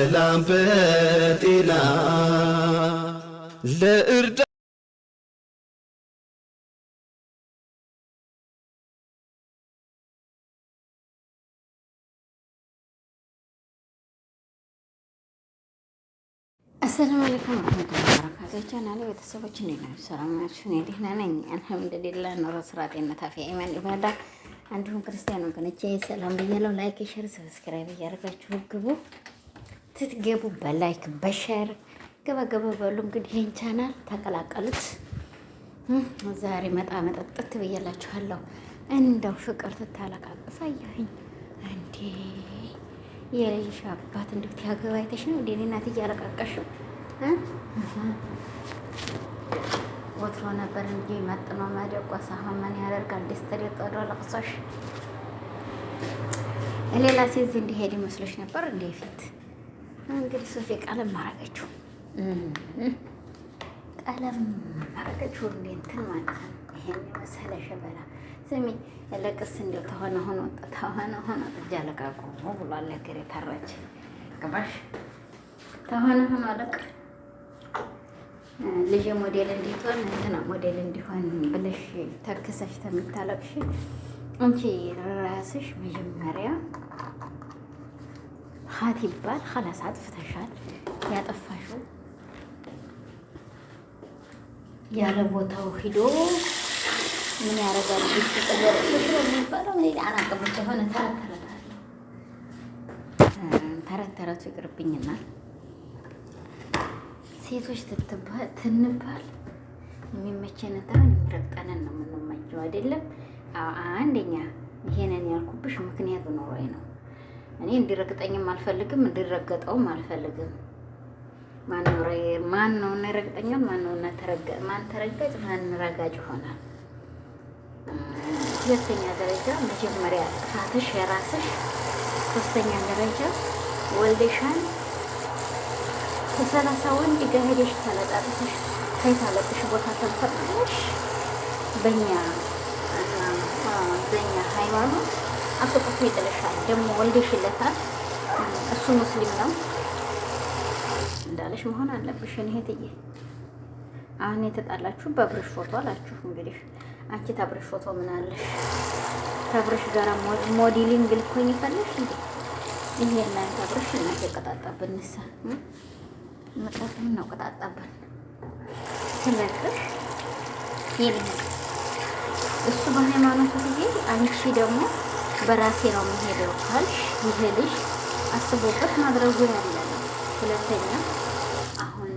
በሰላም በጤና ለእርዳ አሰላሙ አለይኩም ወራህመቱላሂ ወበረካቱህ። ቻናሌ ቤተሰቦች እንዴት ናችሁ? ሰላም ናችሁ? እኔ ደህና ነኝ አልሐምዱሊላህ። ኑሮ፣ ስራ፣ ጤንነት፣ አፊያ፣ ኢማን፣ ኢባዳ እንዲሁም ክርስቲያን ወገኖቼ ሰላም ብያለሁ። ላይክ፣ ሼር፣ ሰብስክራይብ እያደረጋችሁ ግቡ። ትትገቡ በላይክ በሼር ገባ በሉ። እንግዲህ ይህን ቻናል ተቀላቀሉት። ዛሬ መጠጥት ብያላችኋለሁ። እንደው ፍቅር ትታለቃቅስ አየሁኝ እንዴ የልጅሽ አባት እንዴት ያገባይተሽ ነው እንዴ? እናት እያለቃቀሽው ወትሮ ነበር እንጂ መጥኖ ማደቆሳ ምን ያደርጋል? ደስተሪ ጠዶ ለቅሶሽ ሌላ ሴት እንዲሄድ መስሎሽ ነበር እንዴ? ፊት እንግዲህ ሶፊ ቀለም ማረገችው እንዴ እንትን ማለት ነው። ይሄን መሰለ ሸበላ ስሚ ለቅስ እንደው ተሆነ ሆኖ ጥጃ ለቃቁ ብሏል። ለገሬ ታራች ገባሽ? ተሆነ አለቅ ልጅ ሞዴል እንዲሆን እንትና ሞዴል እንዲሆን ብለሽ ተከሰሽ ተምታለቅሽ አንቺ ራስሽ መጀመሪያ ሀት ይባል خلاص አጥፍተሻል። ያጠፋሽው ያለ ቦታው ሂዶ ምን ያደርጋል? ይስተቀበል የሚባለው ምን አናቀብት ሆነ ተረተረቱ ይቅርብኝና ሴቶች ትንባል የሚመቸን ታን ረግጠነን ነው የምንመቸው አይደለም። አንደኛ ይሄንን ያልኩብሽ ምክንያት ኖሮኝ ነው። እኔ እንዲረግጠኝም አልፈልግም፣ እንዲረገጠውም አልፈልግም። ማን ነው ረግጠኛል? ማን ተረጋጭ? ማን ረጋጭ ይሆናል? ሁለተኛ ደረጃ መጀመሪያ ጥፋትሽ የራስሽ። ሶስተኛ ደረጃ ወልደሻን ከሰላሳ ወንድ ጋር ሄደሽ ተለጣጥተሽ ከይታለብሽ ቦታ ተንፈጥነሽ በእኛ ሃይማኖት አስቆጥቶ ይጥልሻል። ደግሞ ወልደሽለታል። እሱ ሙስሊም ነው እንዳለሽ መሆን አለብሽ። እህትዬ አሁን የተጣላችሁ በብርሽ ፎቶ አላችሁ። እንግዲህ አንቺ ታብረሽ ፎቶ ምን አለሽ? ታብረሽ ጋራ ሞዴሊንግ ልኮኝ ይፈልሽ እንዴ? ይሄ እናንተ ታብረሽ እና ተቀጣጣብን ንሳ መጣጥም ነው ቀጣጣብን ስለዚህ ይሄን እሱ በሃይማኖቱ ይሄ አንቺ ደግሞ በራሴ ነው የምሄደው ካልሽ ይሄ ልጅ አስቦበት ማድረጉ ያለ ነው። ሁለተኛ አሁን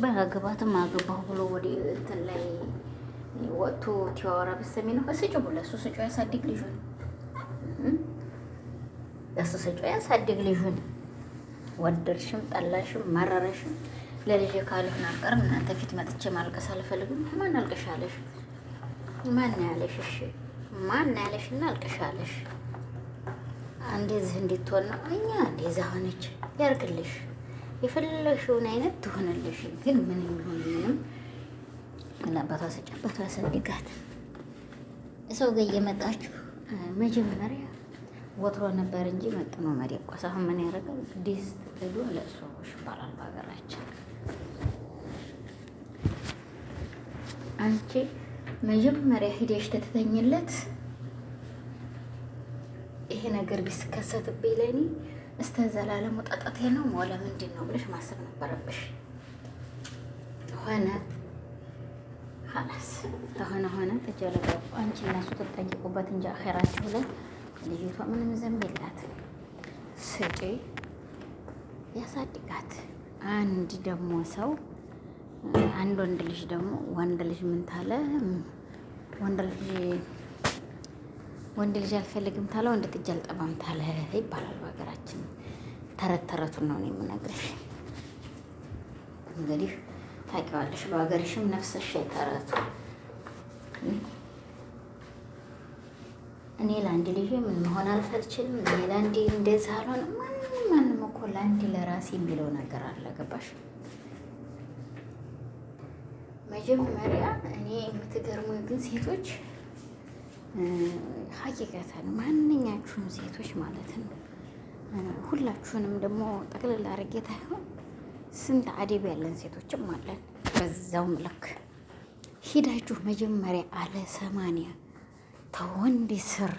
በግባትም አገባሁ ብሎ ወደ እንትን ላይ ወጥቶ ቲያወራ በሰሚ ነው። ስጩ ለሱ ስጩ ያሳድግ ልጁን ያሳድግ ልጁን። ወደርሽም ጠላሽም መረረሽም ለልጅ ካልሆነ አቀርም እናንተ ፊት መጥቼ ማልቀስ አልፈልግም። ማን አልቀሻለሽ? ማን ያለሽ? እሺ ማን ያለሽና አልቀሻለሽ? እንደዚህ እንድትሆን ነው እኛ እንደዛ ሆነች ያርግልሽ። የፈለግሽውን አይነት ትሆንልሽ። ግን ምንም ይሁን ምንም ለአባቷ ሰጫባቷ ያሳድጋት። ሰው ጋር እየመጣችሁ መጀመሪያ ወትሮ ነበር እንጂ መጥኖ መደቆስ አሁን ምን ያደርጋል? ዲስት ጥዶ ለእሷዎች ይባላል በሀገራችን። አንቺ መጀመሪያ ሂደሽ ትተኝለት ይሄ ነገር ቢስከሰትብኝ ለእኔ እስከ ዘላለሙ ጠጠቴ ነው ሞለ ምንድን ነው ብለሽ ማሰብ ነበረብሽ። ሆነ ሀላስ ሆነ ተጀለቀቁ። አንቺ እና እሱ ትጠይቁበት እንጂ አኼራችሁ ላይ ልጅቷ ምንም ዘንብ የላት። ስጪ ያሳድጋት። አንድ ደግሞ ሰው አንድ ወንድ ልጅ ደግሞ ወንድ ልጅ ምን ታለ ወንድ ልጅ አልፈልግም ታለ ወንድ ጥጃ አልጠባም ታለ ይባላል በሀገራችን። ተረቱን ነው የምነግርሽ። እንግዲህ ታውቂዋለሽ በሀገርሽም ነፍሰሽ ተረቱ። እኔ ለአንድ ልጅ ምን መሆን አልፈልችልም። እኔ ለአንድ እንደዛ አልሆነ። ማንም እኮ ለአንድ ለራሴ የሚለው ነገር አለ። ገባሽ? መጀመሪያ እኔ የምትገርሙኝ ግን ሴቶች ሀቂቀተን ማንኛችሁም ሴቶች ማለት ነው ሁላችሁንም ደግሞ ጠቅልል አድርጌ ታይሆን ስንት አደብ ያለን ሴቶችም አለን። በዛውም ልክ ሂዳችሁ መጀመሪያ አለ 80 ተወንድ ስር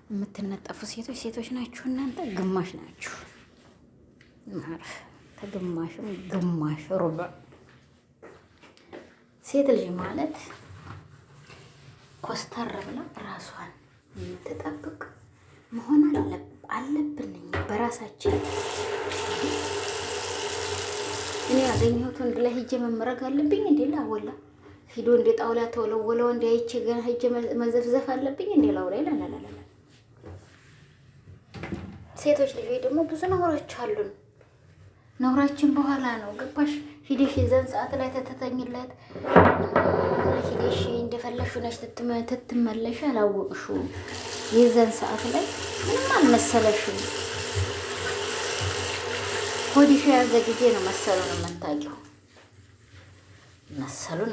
የምትነጠፉ ሴቶች ናችሁ እናንተ። ግማሽ ናችሁ ተግማሽም ግማሽ ሩብ። ሴት ልጅ ማለት ኮስተር ብላ ራሷን የምትጠብቅ መሆን አለብን በራሳችን። እኔ ያገኘሁት ወንድ ላይ ሂጄ መመረግ አለብኝ እንዴ? ላወላ ሂዶ እንደ ጣውላ ተወለወለው እንደ አይቼ ገና ሂጄ መዘፍዘፍ አለብኝ እንዴ? ላውላ ላላላ ሴቶች ልጆች ደግሞ ብዙ ነውሮች አሉን። ነውራችን በኋላ ነው ገባሽ? ሂደሽ የዘን ሰዓት ላይ ተተተኝለት ሂደሽ እንደፈለሹ ነሽ ትትመለሽ አላወቅሽው። የዘን ሰዓት ላይ ምንም አልመሰለሽም። ሆዲሽ የያዘ ጊዜ ነው መሰሉን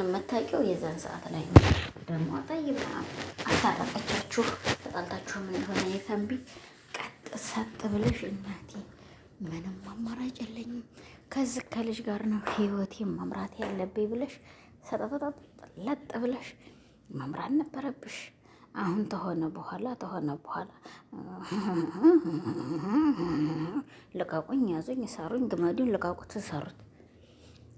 የምታውቂው የዘን ሰዓት ላይ ነው። ደግሞ ጠይባ አታረቀቻችሁ ተጣልታችሁ ምን እንደሆነ የተንቢ ቀጥ ሰጥ ብለሽ እናቴ ምንም አማራጭ የለኝም ከዚህ ከልጅ ጋር ነው ህይወቴን መምራት ያለብኝ ብለሽ ሰጠጠጠጥ ለጥ ብለሽ መምራት ነበረብሽ። አሁን ተሆነ በኋላ ልቃቁኝ፣ ያዙኝ፣ ሳሩኝ፣ ግመዱን ልቃቁት፣ ሰሩት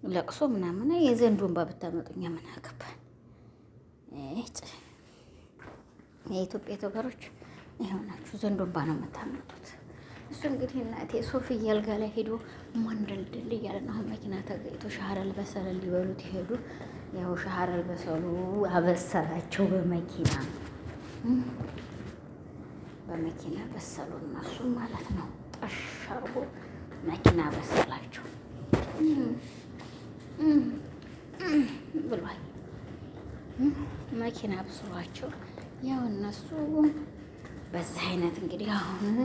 ለቅሶ ምናምን የዘንዱን ባብታመጡኛ ምን አገባን? የኢትዮጵያ ተበሮች ይሆናችሁ ዘንዱን ባ ነው የምታመጡት። እሱ እንግዲህ እናቴ ሶፊ አልጋ ላይ ሄዶ ማንደልድል እያለ ነው። አሁን መኪና ተገይቶ ሻህር አልበሰለ ሊበሉት ይሄዱ። ያው ሻህር አልበሰሉ አበሰላቸው በመኪና በሰሉ እነሱ ማለት ነው። ጠሽ አርጎ መኪና በሰላቸው ብሏል። መኪና ብስሏቸው ያው እነሱ በዚህ አይነት እንግዲህ አሁን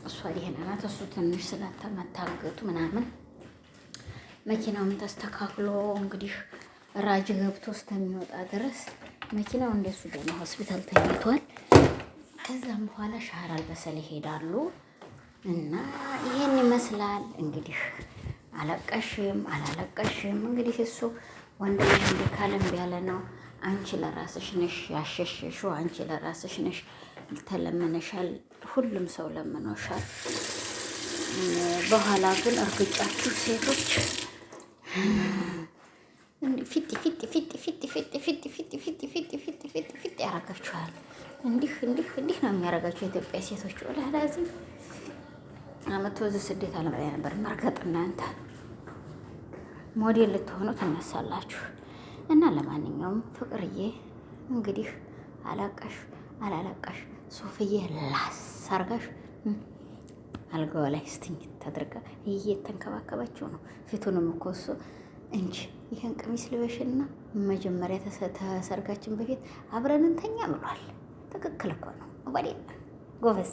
እሷ ደህና ናት። እሱ ትንሽ ስለተመታገቱ ምናምን መኪናውን ተስተካክሎ እንግዲህ ራጅ ገብቶ እስከሚወጣ ድረስ መኪናው እንደሱ ደግሞ ሆስፒታል ተኝቷል። ከዛም በኋላ ሻህር አልበሰል ይሄዳሉ እና ይሄን ይመስላል እንግዲህ። አለቀሽም አላለቀሽም እንግዲህ እሱ ወንድ ልጅ እንደ ካለም ያለ ነው። አንቺ ለራስሽ ነሽ ያሸሸሽው፣ አንቺ ለራስሽ ነሽ ተለመነሻል። ሁሉም ሰው ለምኖሻል። በኋላ ግን እርግጫችሁ ሴቶች ፊት ያረጋችኋል። እንዲህ ነው የሚያረጋችሁ የኢትዮጵያ ሴቶች። ወደ ላዚ አመት ወዝ ስደት አለማያ ነበር መርገጥ። እናንተ ሞዴል ልትሆኑ ትነሳላችሁ። እና ለማንኛውም ፍቅርዬ እንግዲህ አላቃሽ አላለቃሽ ሶፍዬ ላስ አርጋሽ አልጋዋ ላይ ስትኝት አድርጋ እየተንከባከባቸው ነው። ፊቱንም እኮ እሱ እንጂ ይህን ቀሚስ ልበሽና መጀመሪያ ተሰርጋችን በፊት አብረን እንተኛ ብሏል። ትክክል እኮ ነው። ወዲያ ጎበዝ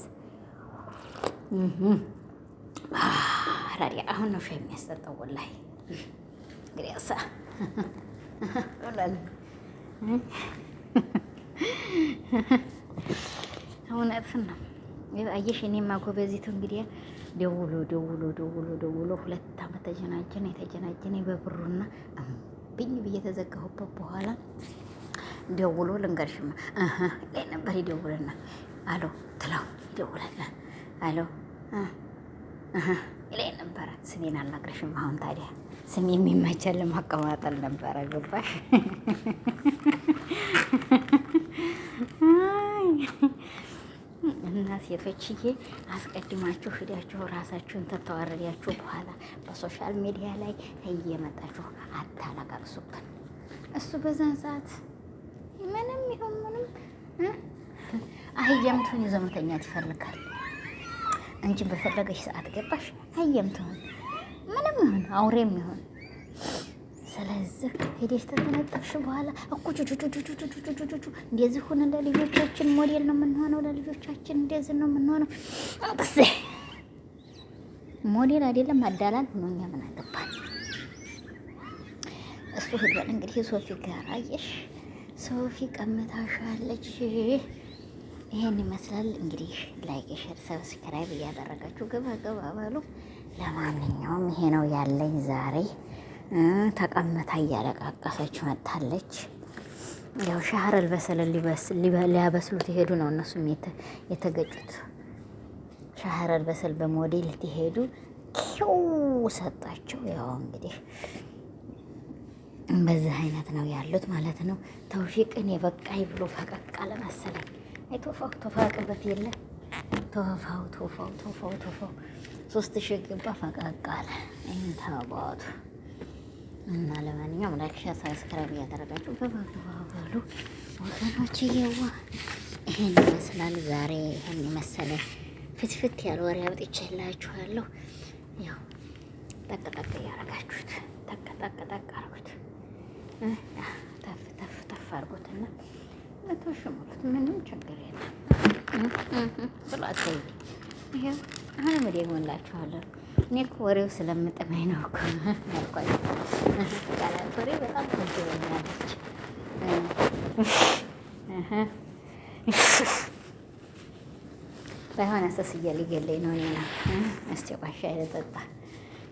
ታዲያ አሁን ነው ሻይ የሚያስጠጣው። ወላሂ እንግዲህ አሳ እውነትን ነው። አየሽ እኔማ ጎበዚቱ እንግዲህ ደውሎ 2 ዓመት የተጀናጀነ በብሩና እምቢኝ ብዬ ተዘጋሁበት። በኋላ ደውሎ ልንገርሽማ ላይ ነበር ይደውልና አሎ ትላው ይደውላል። አሎ ላይ ነበረ። ስሜን አልነግረሽም። አሁን ታዲያ ስሜ የሚመቸል ማቀማጠል ነበረ። ገባሽ? እና ሴቶችዬ አስቀድማችሁ ሂዳችሁ ራሳችሁን ተተዋረዳችሁ በኋላ በሶሻል ሚዲያ ላይ እየመጣችሁ አታለቃቅሱብን። እሱ በዛን ሰዓት ምንም ይሁን ምንም አህያም ትሁን ይዞ መተኛት ይፈልጋል። አንቺን በፈለገሽ ሰዓት ገባሽ። አህያም ትሁን ምንም ይሁን አውሬም ይሁን። ስለዚህ ሄደሽ ተተነጠፍሽ በኋላ ጩጩጩጩጩጩጩጩ እንደዚህ ሆነ። ለልጆቻችን ሞዴል ነው የምንሆነው። ለልጆቻችን እንደዚህ ነው የምንሆነው። ጥሴ ሞዴል አይደለም አዳላል ሆኖኛ ምን አገባል። እሱ ሄዷል እንግዲህ ሶፊ ጋር አየሽ። ሶፊ ቀምታሻለች። ይሄን ይመስላል እንግዲህ። ላይክ፣ ሼር፣ ሰብስክራይብ እያደረጋችሁ ገባ ገባ በሉ። ለማንኛውም ይሄ ነው ያለኝ ዛሬ። ተቀምታ እያለቃቀሰች መታለች። ያው ሻህር አልበሰለ ሊያበስሉት ይሄዱ ነው እነሱም የተገጩት። ሻህር አልበሰል በሞዴል ትሄዱ ኪው ሰጣቸው። ያው እንግዲህ በዚህ አይነት ነው ያሉት ማለት ነው። ተውፊቅን የበቃይ ብሎ ፈቀቅ አለ መሰለኝ። አይ ተፋቅበት የለ ተፋው 3000 ገባ ፈቀቅ አለ። እንታባቱ እና ለማንኛውም ላይክ ሼር ሰብስክራይብ እያደረጋችሁ በባሉ ወገኖች እየዋ ይሄን ይመስላል ዛሬ። ይሄን የመሰለ ፍትፍት ያለ ወሬ አውጥቼላችኋለሁ። ያው ጠቅ እያደረጋችሁት ጠቅ አርጉት፣ ተፍ አርጉትና ለተሽሙት ምንም ችግር የለም። ብሏት ይሄ አሁን ደግሞላችኋለሁ። እኔ እኮ ወሬው ስለምጥመኝ ነው እኮ ያልኳቸው። ቃላት ወሬ በጣም ትወደኛለች። ባይሆን አሰስዬ ሊገለኝ ነው። እኔ ነው እስቲ ቆይ ሻይ ልጠጣ።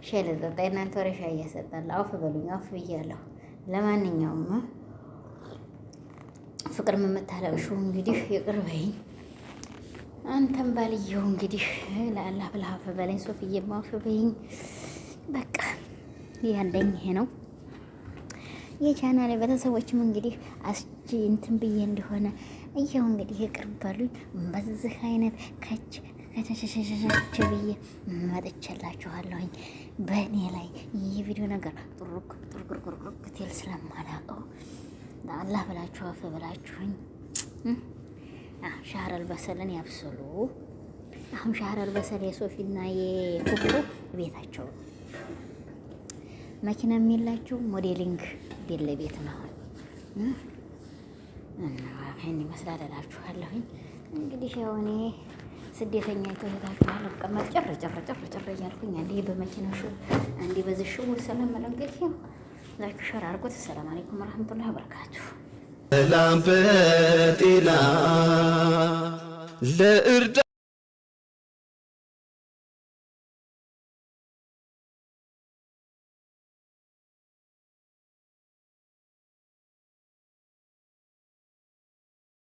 የእናንተ ወሬ ሻይ እያሰጣል። አውፍ በሉኝ፣ አውፍ ብያለሁ። ለማንኛውም ፍቅር የምታለቅሽው እንግዲህ ይቅር በይኝ። አንተም ባልየው እንግዲህ ለአላህ ብለህ አፍ በለኝ። ሶፍዬም አፍ በይኝ። በቃ ያለኝ ይሄ ነው። የቻናሌ ቤተሰቦችም እንግዲህ አስጂ እንትን ብዬ እንደሆነ እያው እንግዲህ ይቅር በሉኝ። በዚህ አይነት ከቸቸቸቸቸ ብዬ መጥቼላችኋለሁኝ። በእኔ ላይ ይህ ቪዲዮ ነገር ጥሩቅ ትል ስለማላውቀው ለአላህ ብላችሁ አፍ ብላችሁኝ ሻህር አልበሰልን ያብስሉ። አሁን ሻህር አልበሰል የሶፊና የኩኩ ቤታቸው መኪና የሚላቸው ሞዴሊንግ ቤት ለቤት ነው እና ይሄን ይመስላል እላችኋለሁኝ። እንግዲህ ያው እኔ ስደተኛ የተሄዳችሁ አልቀመጥ ጨፍር እያልኩኝ አንዴ በመኪና ሹ አንዴ በዚህ ሹ ስለምል እንግዲህ ያው ላይክ ሸር አድርጎት። ሰላም አለይኩም ወራህመቱላሂ ወበረካቱሁ። ሰላም በጤና ለእርዳ